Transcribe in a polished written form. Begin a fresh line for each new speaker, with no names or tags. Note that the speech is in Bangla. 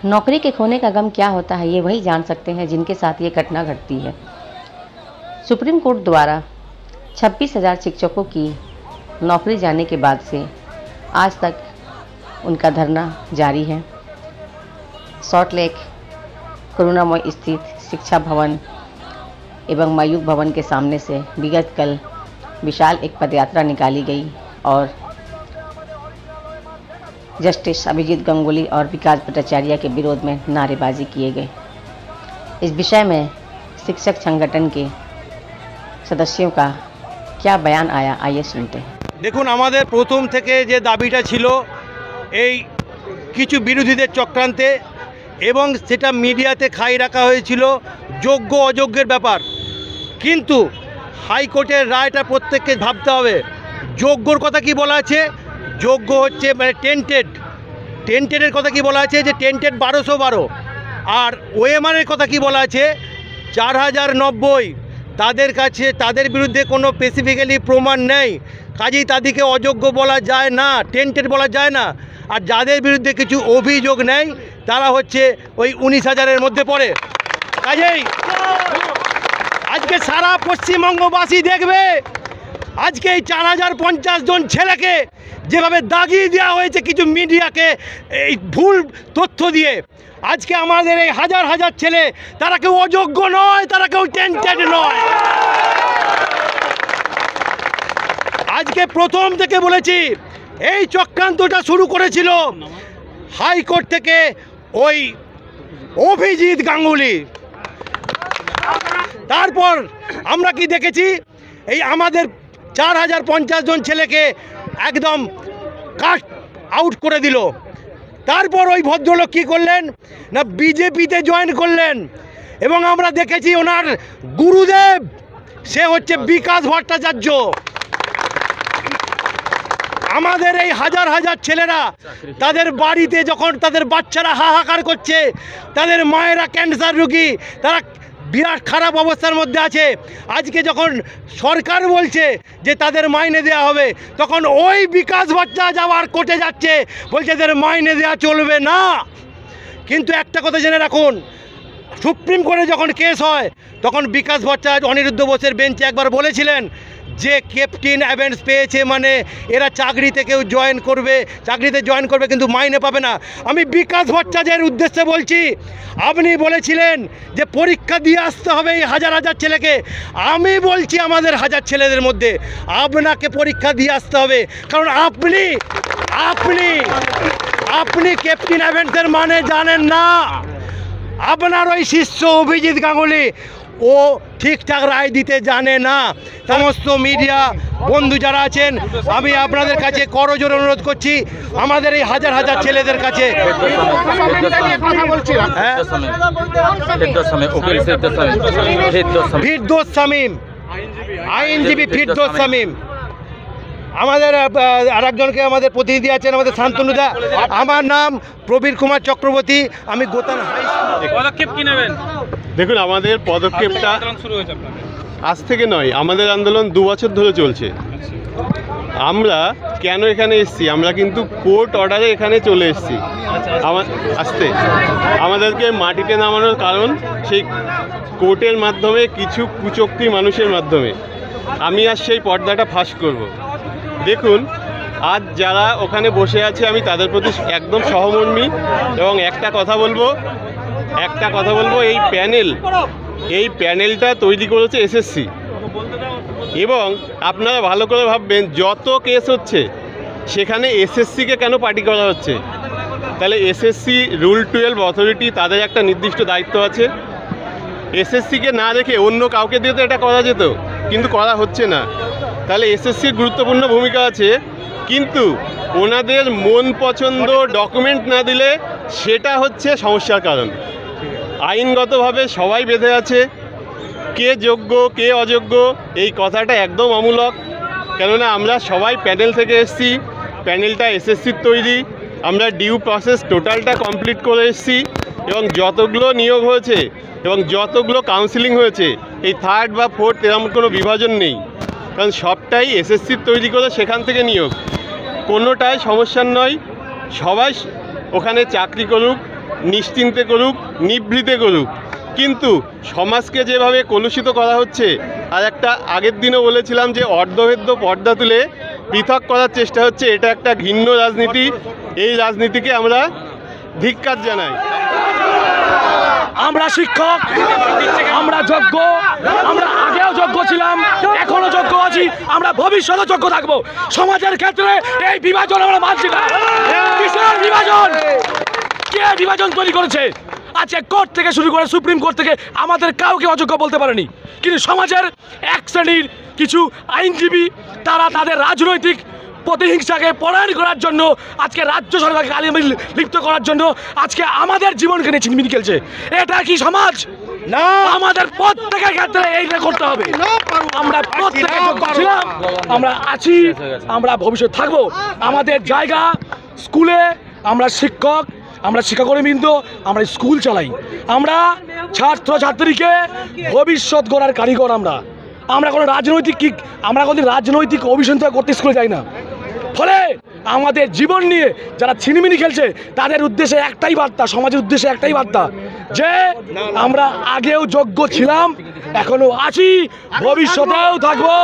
नौकरी के खोने का गम क्या होता है ये वही जान सकते हैं जिनके साथ ये घटना घटती है। सुप्रीम कोर्ट द्वारा 26,000 शिक्षकों की नौकरी जाने के बाद से आज तक उनका धरना जारी है। सॉल्ट लेक करुणामय स्थित शिक्षा भवन एवं मयूख भवन के सामने से विगत कल विशाल एक पदयात्रा निकाली गई और जस्टिस अभिजीत गांगुली और विकास भट्टाचार्य के विरोध में नारेबाजी किए गए। इस विषय में शिक्षक संगठन के सदस्यों का क्या बयान आया, आइए सुनते हैं।
देखুন, আমাদের প্রথম থেকে যে দাবিটা ছিল এই কিছু বিরোধীদের চক্রান্তে এবং সেটা মিডিয়াতে খাই রাখা হয়েছিল যোগ্য অযোগ্যের ব্যাপার, কিন্তু হাইকোর্টের রায়টা প্রত্যেককে ভাবতে হবে। যোগ্যর কথা কি বলা আছে? যোগ্য হচ্ছে মানে টেন্টেডের কথা কি বলা আছে যে টেন্টেড 1212, আর ওএমআরের কথা কি বলা আছে 4090। তাদের কাছে তাদের বিরুদ্ধে কোনো স্পেসিফিক্যালি প্রমাণ নেই, কাজেই তাদেরকে অযোগ্য বলা যায় না, টেন্টেড বলা যায় না। আর যাদের বিরুদ্ধে কিছু অভিযোগ নেই তারা হচ্ছে ওই 19,000-এর মধ্যে পড়ে। কাজেই আজকে সারা পশ্চিমবঙ্গবাসী দেখবে আজকে এই 4050 জন ছেলেকে যেভাবে দাগিয়ে দেওয়া হয়েছে কিছু মিডিয়াকে এই ভুল তথ্য দিয়ে। আজকে আমাদের এই হাজার হাজার ছেলে তারা কেউ অযোগ্য নয়, তারা কেউ টেন্টেড নয়। আজকে প্রথম থেকে বলেছি এই চক্রান্তটা শুরু করেছিল হাইকোর্ট থেকে ওই অভিজিৎ গাঙ্গুলি। তারপর আমরা কি দেখেছি, এই আমাদের 4050 জন ছেলেকে একদম কাট আউট করে দিল। তারপর ওই ভদ্রলোক কী করলেন না বিজেপিতে জয়েন করলেন, এবং আমরা দেখেছি ওনার গুরুদেব সে হচ্ছে বিকাশ ভট্টাচার্য। আমাদের এই হাজার হাজার ছেলেরা তাদের বাড়িতে যখন তাদের বাচ্চারা হাহাকার করছে, তাদের মায়েরা ক্যান্সার রোগী, তারা বিরাট খারাপ অবস্থার মধ্যে আছে, আজকে যখন সরকার বলছে যে তাদের মাইনে দেওয়া হবে, তখন ওই বিকাশ ভট্টাচার্য আবার কোর্টে যাচ্ছে, বলছে এদের মাইনে দেওয়া চলবে না। কিন্তু একটা কথা জেনে রাখুন, সুপ্রিম কোর্টে যখন কেস হয় তখন বিকাশ ভট্টাচার্য অনিরুদ্ধ বোসের বেঞ্চে একবার বলেছিলেন যে ক্যাপ্টেন অ্যাভেন্স পেয়েছে মানে এরা চাকরিতে কেউ চাকরিতে জয়েন করবে কিন্তু মাইনে পাবে না। আমি বিকাশ ভট্টাচার্যের উদ্দেশ্যে বলছি, আপনি বলেছিলেন যে পরীক্ষা দিয়ে আসতে হবে এই হাজার হাজার ছেলেকে। আমি বলছি আমাদের হাজার ছেলেদের মধ্যে আপনাকে পরীক্ষা দিয়ে আসতে হবে, কারণ আপনি আপনি আপনি ক্যাপ্টেন অ্যাভেন্সের মানে জানেন না। আপনার ওই শিষ্য অভিজিৎ গাঙ্গুলি ও ঠিকঠাক রায় দিতে জানে না। সমস্ত মিডিয়া বন্ধু যারা আছেন, আমি আপনাদের কাছে করজোড়ে অনুরোধ করছি, আমাদের এই হাজার হাজার ছেলেদের কাছে ফিরদৌস শামীম, আইনজীবী ফিরদৌস শামীম, আমাদের আরেকজনকে আমাদের প্রতিনিধি আছেন আমাদের শান্তনুদা। আমার নাম প্রবীর কুমার চক্রবর্তী, আমি গোতান হাই স্কুল।
পদক্ষেপ কি নেবেন?
দেখুন, আমাদের পদক্ষেপটা আজ থেকে নয়, আমাদের আন্দোলন 2 বছর ধরে চলছে। আমরা কেন এখানে এসেছি, আমরা কিন্তু কোর্ট অর্ডারে এখানে চলে এসেছি। আমাদেরকে মাটিতে নামানোর কারণ সেই কোর্টের মাধ্যমে কিছু কুচক্রী মানুষের মাধ্যমে। আমি আজ সেই পর্দাটা ফাঁস করব। দেখুন, আজ যারা ওখানে বসে আছে আমি তাদের প্রতি একদম সহমর্মী, এবং একটা কথা বলবো, এই প্যানেলটা তৈরি করেছে এসএসসি। এবং আপনারা ভালো করে ভাববেন, যত কেস হচ্ছে সেখানে এসএসসিকে কেন পার্টি করা হচ্ছে? তাহলে এসএসসি রুল 12 অথরিটি, তাদের একটা নির্দিষ্ট দায়িত্ব আছে। এসএসসিকে না রেখে অন্য কাউকে দিয়ে তো এটা করা যেত, কিন্তু করা হচ্ছে না। তাহলে এসএসসির গুরুত্বপূর্ণ ভূমিকা আছে, কিন্তু ওনাদের মন পছন্দ ডকুমেন্ট না দিলে সেটা হচ্ছে সমস্যার কারণ। আইনগতভাবে সবাই বেঁধে আছে, কে যোগ্য কে অযোগ্য এই কথাটা একদম অমূলক। কেননা আমরা সবাই প্যানেল থেকে এসেছি, প্যানেলটা এসএসসির তৈরি, আমরা ডিউ প্রসেস টোটালটা কমপ্লিট করে এসেছি, এবং যতগুলো নিয়োগ হয়েছে এবং যতগুলো কাউন্সিলিং হয়েছে এই 3rd বা 4th এরকম কোনো বিভাজন নেই, কারণ সবটাই এসএসসির তৈরি করে সেখান থেকে নিয়োগ, কোনোটাই সমস্যার নয়। সবাই ওখানে চাকরি করুক, নিশ্চিন্তে করুক, নিভৃতে করুক, কিন্তু সমাজকে যেভাবে কলুষিত করা হচ্ছে, আর একটা আগের দিনও বলেছিলাম যে অর্ধভেদ্য পর্দা তুলে পৃথক করার চেষ্টা হচ্ছে, এটা একটা ঘৃণ্য রাজনীতি। এই রাজনীতিকে আমরা ধিক্কার জানাই।
আমরা শিক্ষক, আমরা যোগ্য, আমরা আগেও যোগ্য ছিলাম, এখনো যোগ্য আছি, আমরা ভবিষ্যতে যোগ্য থাকবো। সমাজের ক্ষেত্রে এই বিভাজন আমরা মানছি না। কিসের বিভাজন? কে বিভাজন তৈরি করেছে? আজকে কোর্ট থেকে শুরু করে সুপ্রিম কোর্ট থেকে আমাদের কাউকে অযোগ্য বলতে পারেনি, কিন্তু সমাজের এক শ্রেণীর কিছু আইনজীবী তারা তাদের রাজনৈতিক প্রতিহিংসাকে পরায়ণ করার জন্য, আজকে রাজ্য সরকারকে গালিগালাজ লিপ্ত করার জন্য আজকে আমাদের জীবনকে নিয়ে ছিনিমিনি খেলছে। এটা কি সমাজ?
না,
আমাদের প্রত্যেকের ক্ষেত্রে এইটা করতে হবে। আমরা প্রত্যেকে যোগ্য ছিলাম, আমরা আছি, আমরা ভবিষ্যৎ থাকবো। আমাদের জায়গা স্কুলে, আমরা শিক্ষক, আমরা শিক্ষাকর্মীবৃন্দ, আমরা স্কুল চালাই, আমরা ছাত্র ছাত্রীকে ভবিষ্যৎ গড়ার কারিগর। আমরা কোনো রাজনৈতিক অভিসন্ধা করতে স্কুলে যাই না। ফলে আমাদের জীবন নিয়ে যারা ছিনিমিনি খেলছে তাদের উদ্দেশ্যে একটাই বার্তা, সমাজের উদ্দেশ্যে একটাই বার্তা, যে আমরা আগেও যোগ্য ছিলাম, এখনো আছি, ভবিষ্যতেও থাকবো।